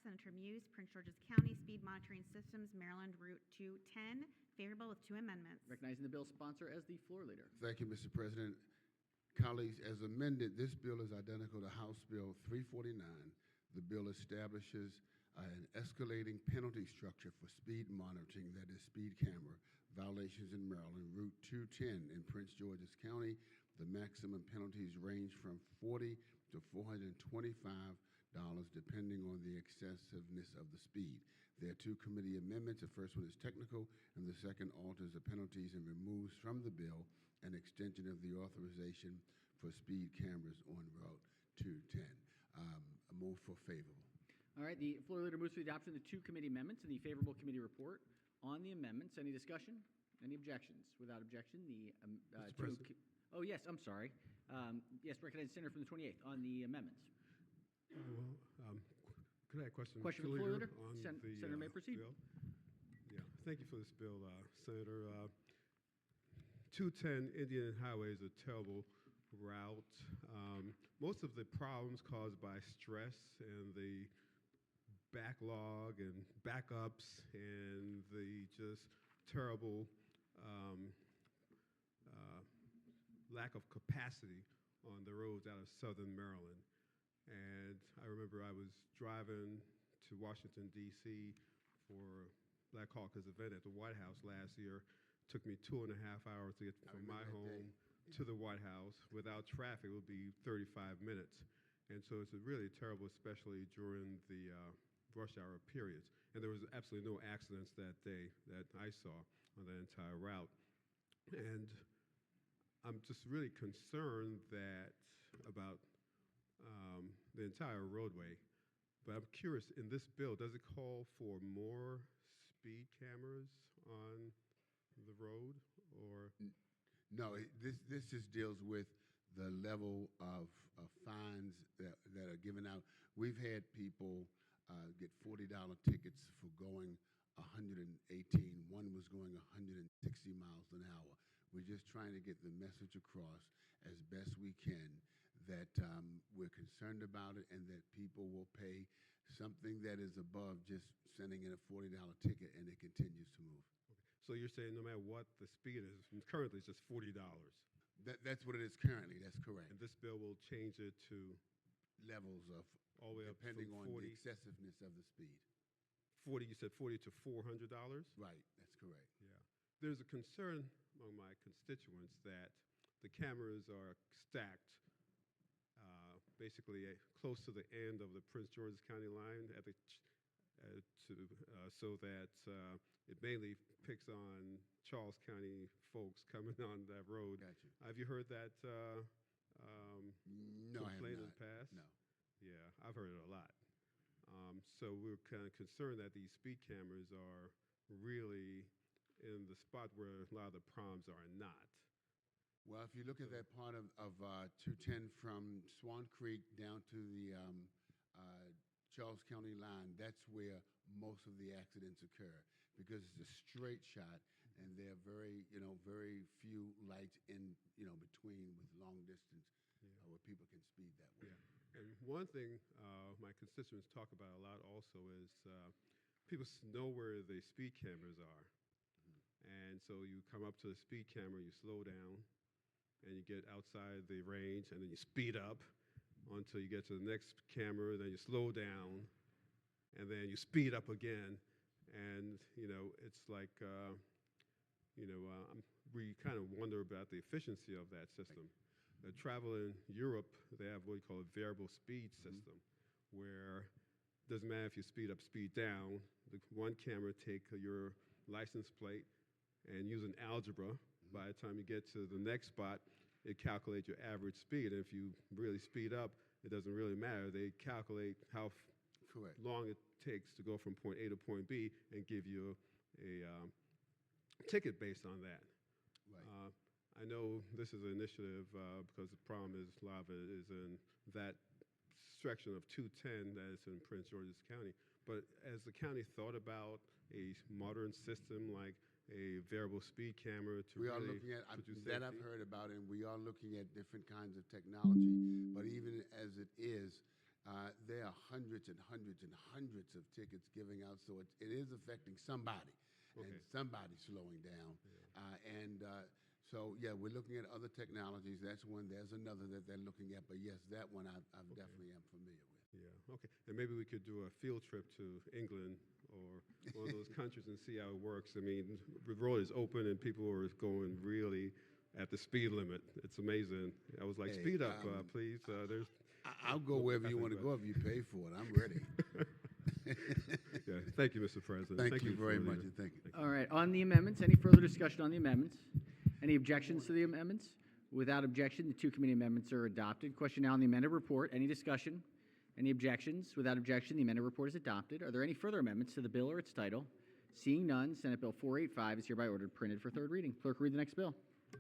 Senator Muse, Prince George's County, Speed Monitoring Systems, Maryland, Route 210, favorable with 2 amendments. Recognizing the bill sponsor as the floor leader. Thank you, Mr. President. Colleagues, as amended, this bill is identical to House Bill 349. The bill establishes an escalating penalty structure for speed monitoring, that is speed camera violations in Maryland, Route 210 in Prince George's County. The maximum penalties range from $40 to $425, depending on the excessiveness of the speed. There are 2 committee amendments. The first one is technical, and the second alters the penalties and removes from the bill an extension of the authorization for speed cameras on Route 210. A move for favorable. All right, the floor leader moves for the adoption of the 2 committee amendments and the favorable committee report on the amendments. Any discussion? Any objections? Without objection, the oh, yes, I'm sorry. Yes, recognize Senator from the 28th on the amendments. Could I have a question? Question for the floor leader? On Senator may proceed. Bill? Yeah, thank you for this bill, Senator. 210 Indian Highway is a terrible route. Most of the problems caused by stress and the backlog and backups and the just terrible lack of capacity on the roads out of southern Maryland. And I remember I was driving to Washington, D.C. for Black Caucus event at the White House last year. It took me 2.5 hours to get from my home to the White House. Without traffic, it would be 35 minutes. And so it's really terrible, especially during the rush hour periods. And there was absolutely no accidents that day that I saw on that entire route. And I'm just really concerned about the entire roadway. But I'm curious, in this bill, does it call for more speed cameras on the road, or? No, this just deals with the level of fines that are given out. We've had people get $40 tickets for going 118. One was going 160 miles an hour. We're just trying to get the message across as best we can that we're concerned about it and that people will pay something that is above just sending in a $40 ticket, and it continues to move. Okay. So you're saying no matter what the speed is, currently it's just $40? That's what it is currently. That's correct. And this bill will change it to levels of all the way up depending on 40, the excessiveness of the speed. 40. You said $40 to $400. Right. That's correct. Yeah. There's a concern among my constituents that the cameras are stacked basically close to the end of the Prince George's County line at the so that it mainly picks on Charles County folks coming on that road. Gotcha. Have you heard that No, I complaint have in not. the past? No. Yeah, I've heard it a lot. So we're kind of concerned that these speed cameras are really in the spot where a lot of the problems are not. Well, if you look at that part of 210 from Swan Creek down to the Charles County line, that's where most of the accidents occur because it's a straight shot, and there are very few lights in between with long distance where people can speed that way. Yeah. And one thing my constituents talk about a lot also is people know where the speed cameras are. And so you come up to the speed camera, you slow down, and you get outside the range, and then you speed up until you get to the next camera, then you slow down, and then you speed up again. And, it's like, we kind of wonder about the efficiency of that system. The travel in Europe, they have what we call a variable speed system, where it doesn't matter if you speed up, speed down. The one camera take your license plate and use an algebra. By the time you get to the next spot, it calculates your average speed. And if you really speed up, it doesn't really matter. They calculate how long it takes to go from point A to point B and give you a ticket based on that. Right. I know this is an initiative because the problem is a lot of it is in that section of 210 that is in Prince George's County. But has the county thought about a modern system like a variable speed camera to We are really looking at produce that. safety? I've heard about it, and we are looking at different kinds of technology. But even as it is, There are hundreds and hundreds and hundreds of tickets giving out, so it is affecting somebody, and Okay. somebody's slowing down. So, yeah, we're looking at other technologies. That's one. There's another that they're looking at, but yes, that one I definitely am familiar with. Yeah, okay. And maybe we could do a field trip to England or one of those countries and see how it works. I mean, the road is open and people are going really at the speed limit. It's amazing. I was like, Hey, speed up, please. There's. I'll go wherever you want to go if you pay for it. I'm ready. Yeah, thank you, Mr. President. Thank you very for much, the- and thank you. All right, on the amendments, any further discussion on the amendments? Any objections to the amendments? Without objection, the two committee amendments are adopted. Question now on the amended report. Any discussion? Any objections? Without objection, the amended report is adopted. Are there any further amendments to the bill or its title? Seeing none, Senate Bill 485 is hereby ordered printed for third reading. Clerk, read the next bill.